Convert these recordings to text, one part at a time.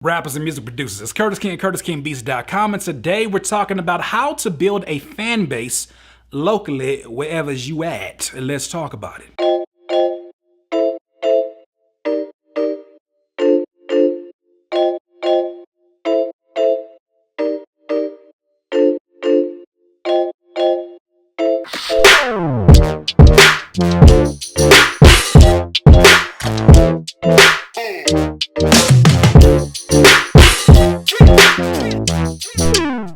Rappers and music producers. It's Curtis King at CurtisKingBeats.com, and today we're talking about how to build a fan base locally wherever you at. Let's talk about it.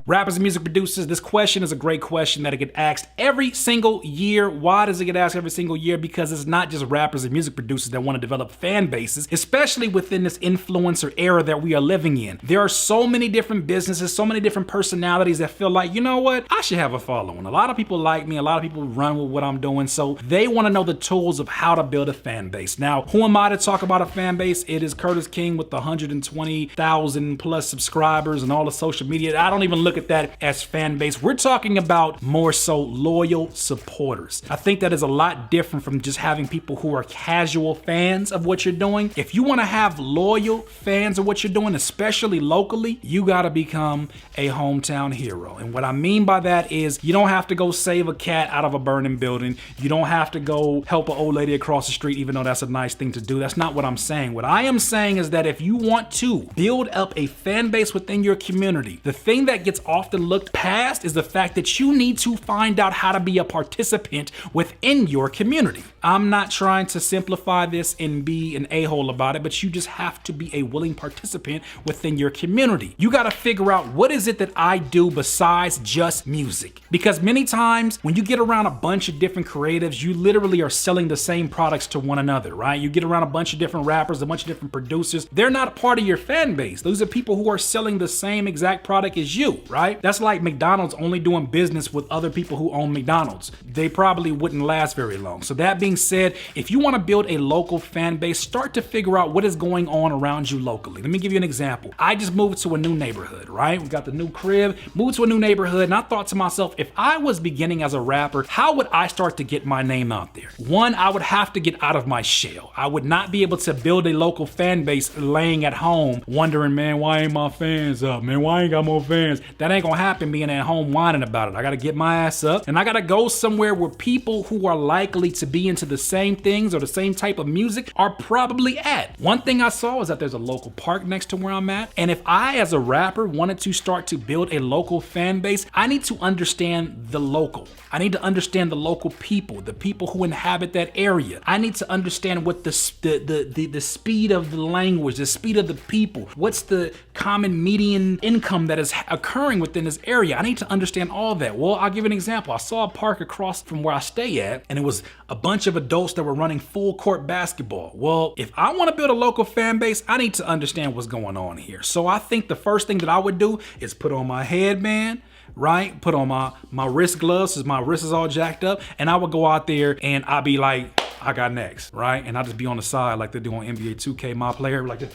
Rappers and music producers, this question is a great question that it gets asked every single year. Why does it get asked every single year? Because it's not just rappers and music producers that want to develop fan bases, especially within this influencer era that we are living in. There are so many different businesses, so many different personalities that feel like, you know what, I should have a following. A lot of people like me, a lot of people run with what I'm doing, so they want to know the tools of how to build a fan base. Now, who am I to talk about a fan base? It is Curtis King with the 120,000 plus subscribers and all the social media. I don't even look at that as fan base. We're talking about more so loyal supporters. I think that is a lot different from just having people who are casual fans of what you're doing. If you want to have loyal fans of what you're doing, especially locally, you got to become a hometown hero. And what I mean by that is you don't have to go save a cat out of a burning building. You don't have to go help an old lady across the street, even though that's a nice thing to do. That's not what I'm saying. What I am saying is that if you want to build up a fan base within your community, the thing that gets often looked past is the fact that you need to find out how to be a participant within your community. I'm not trying to simplify this and be an a-hole about it, but you just have to be a willing participant within your community. You got to figure out, what is it that I do besides just music? Because many times when you get around a bunch of different creatives, you literally are selling the same products to one another, right? You get around a bunch of different rappers, a bunch of different producers. They're not a part of your fan base. Those are people who are selling the same exact product as you, right? That's like McDonald's only doing business with other people who own McDonald's. They probably wouldn't last very long. So that being said, if you want to build a local fan base, start to figure out what is going on around you locally. Let me give you an example. I just moved to a new neighborhood, right? We got the new crib, moved to a new neighborhood, and I thought to myself, if I was beginning as a rapper, how would I start to get my name out there? One, I would have to get out of my shell. I would not be able to build a local fan base laying at home wondering, man, why ain't my fans up? Man, why I ain't got more fans? That ain't gonna happen being at home whining about it. I gotta get my ass up and I gotta go somewhere where people who are likely to be into the same things or the same type of music are probably at. One thing I saw is that there's a local park next to where I'm at. And if I, as a rapper, wanted to start to build a local fan base, I need to understand the local. I need to understand the local people, the people who inhabit that area. I need to understand what the speed of the language, the speed of the people, what's the common median income that is occurring within this area. I need to understand all that. Well, I'll give an example. I saw a park across from where I stay at, and it was a bunch of adults that were running full court basketball. Well, if I want to build a local fan base, I need to understand what's going on here. So I think the first thing that I would do is put on my headband, right? Put on my wrist gloves, because my wrist is all jacked up, and I would go out there and I'd be like, I got next, right? And I'll just be on the side like they do on NBA 2K, my player, like this.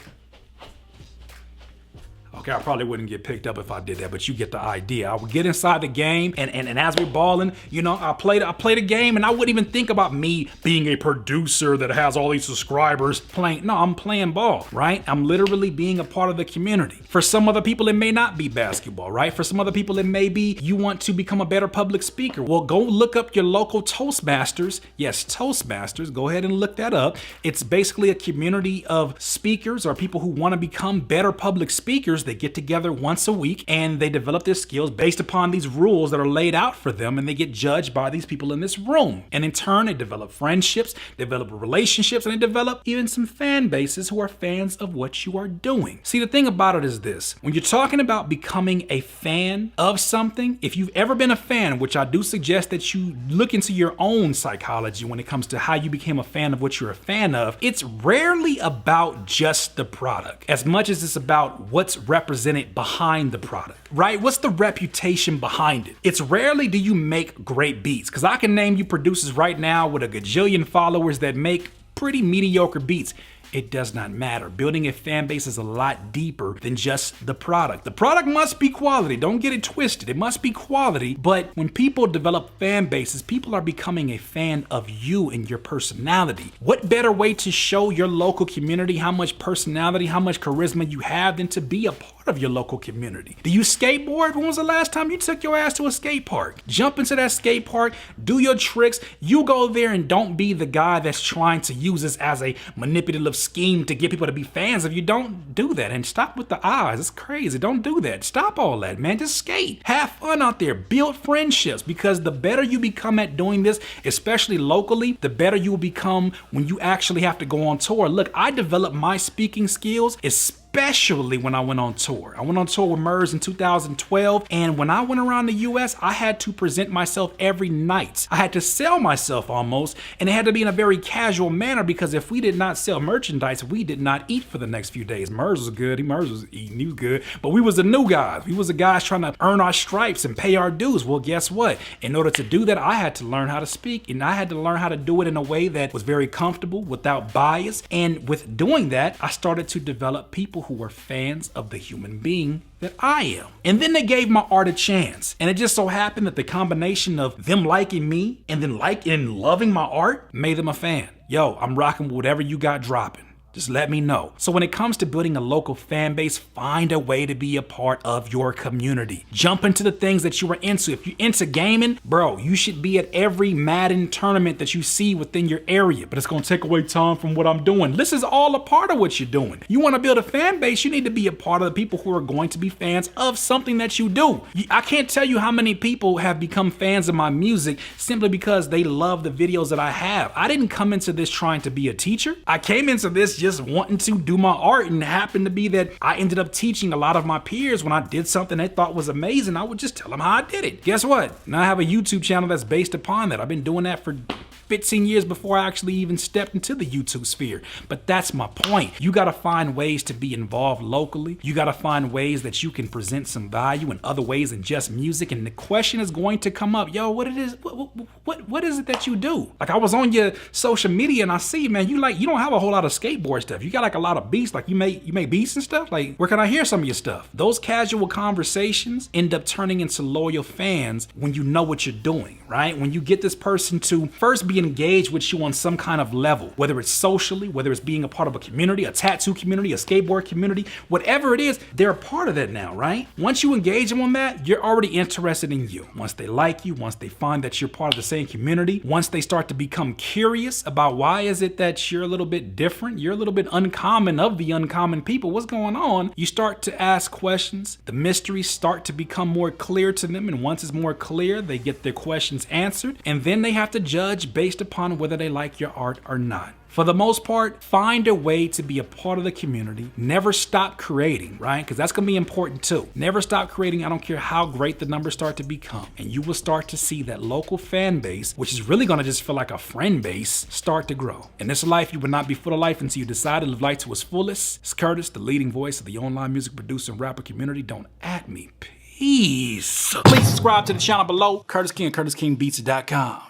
Okay, I probably wouldn't get picked up if I did that, but you get the idea. I would get inside the game, and as we're balling, you know, I play the game, and I wouldn't even think about me being a producer that has all these subscribers playing. No, I'm playing ball, right? I'm literally being a part of the community. For some other people, it may not be basketball, right? For some other people, it may be you want to become a better public speaker. Well, go look up your local Toastmasters. Yes, Toastmasters. Go ahead and look that up. It's basically a community of speakers or people who want to become better public speakers. They get together once a week and they develop their skills based upon these rules that are laid out for them, and they get judged by these people in this room. And in turn, they develop friendships, develop relationships, and they develop even some fan bases who are fans of what you are doing. See, the thing about it is this. When you're talking about becoming a fan of something, if you've ever been a fan, which I do suggest that you look into your own psychology when it comes to how you became a fan of what you're a fan of, it's rarely about just the product as much as it's about what's represented behind the product, right? What's the reputation behind it? It's rarely do you make great beats, because I can name you producers right now with a gajillion followers that make pretty mediocre beats. It does not matter. Building a fan base is a lot deeper than just the product. The product must be quality. Don't get it twisted. It must be quality. But when people develop fan bases, people are becoming a fan of you and your personality. What better way to show your local community how much personality, how much charisma you have than to be a part of your local community? Do you skateboard? When was the last time you took your ass to a skate park? Jump into that skate park, do your tricks. You go there and don't be the guy that's trying to use this as a manipulative scheme to get people to be fans of you. Don't do that. And stop with the eyes. It's crazy. Don't do that. Stop all that, man. Just skate. Have fun out there. Build friendships, because the better you become at doing this, especially locally, the better you will become when you actually have to go on tour. Look, I developed my speaking skills, especially when I went on tour. I went on tour with Murs in 2012, and when I went around the US, I had to present myself every night. I had to sell myself almost, and it had to be in a very casual manner, because if we did not sell merchandise, we did not eat for the next few days. Murs was good, Murs was eating, he was good, but we was the new guys. We was the guys trying to earn our stripes and pay our dues. Well, guess what? In order to do that, I had to learn how to speak, and I had to learn how to do it in a way that was very comfortable, without bias. And with doing that, I started to develop people who were fans of the human being that I am. And then they gave my art a chance. And it just so happened that the combination of them liking me and then liking and loving my art made them a fan. Yo, I'm rocking whatever you got dropping. Just let me know. So when it comes to building a local fan base, find a way to be a part of your community. Jump into the things that you are into. If you're into gaming, bro, you should be at every Madden tournament that you see within your area, but it's gonna take away time from what I'm doing. This is all a part of what you're doing. You wanna build a fan base, you need to be a part of the people who are going to be fans of something that you do. I can't tell you how many people have become fans of my music simply because they love the videos that I have. I didn't come into this trying to be a teacher. I came into this just wanting to do my art, and it happened to be that I ended up teaching a lot of my peers. When I did something they thought was amazing, I would just tell them how I did it. Guess what? Now I have a YouTube channel that's based upon that. I've been doing that for 15 years before I actually even stepped into the YouTube sphere. But that's my point. You gotta find ways to be involved locally. You gotta find ways that you can present some value in other ways than just music. And the question is going to come up, yo, what is it that you do? Like, I was on your social media and I see, man, you don't have a whole lot of skateboard stuff. You got like a lot of beats, like you make beats and stuff. Like, where can I hear some of your stuff? Those casual conversations end up turning into loyal fans when you know what you're doing, right? When you get this person to first be engaged with you on some kind of level, whether it's socially, whether it's being a part of a community, a tattoo community, a skateboard community, whatever it is, they're a part of that now, right? Once you engage them on that, you're already interested in you. Once they like you, once they find that you're part of the same community, once they start to become curious about why is it that you're a little bit different, you're a little bit uncommon of the uncommon people, what's going on? You start to ask questions, the mysteries start to become more clear to them, and once it's more clear, they get their questions answered, and then they have to judge based upon whether they like your art or not. For the most part, find a way to be a part of the community. Never stop creating, right? Because that's going to be important too. Never stop creating. I don't care how great the numbers start to become. And you will start to see that local fan base, which is really going to just feel like a friend base, start to grow. In this life, you will not be full of life until you decide to live life to its fullest. It's Curtis, the leading voice of the online music producer and rapper community. Don't at me. Peace. Please subscribe to the channel below. Curtis King, CurtisKingBeats.com.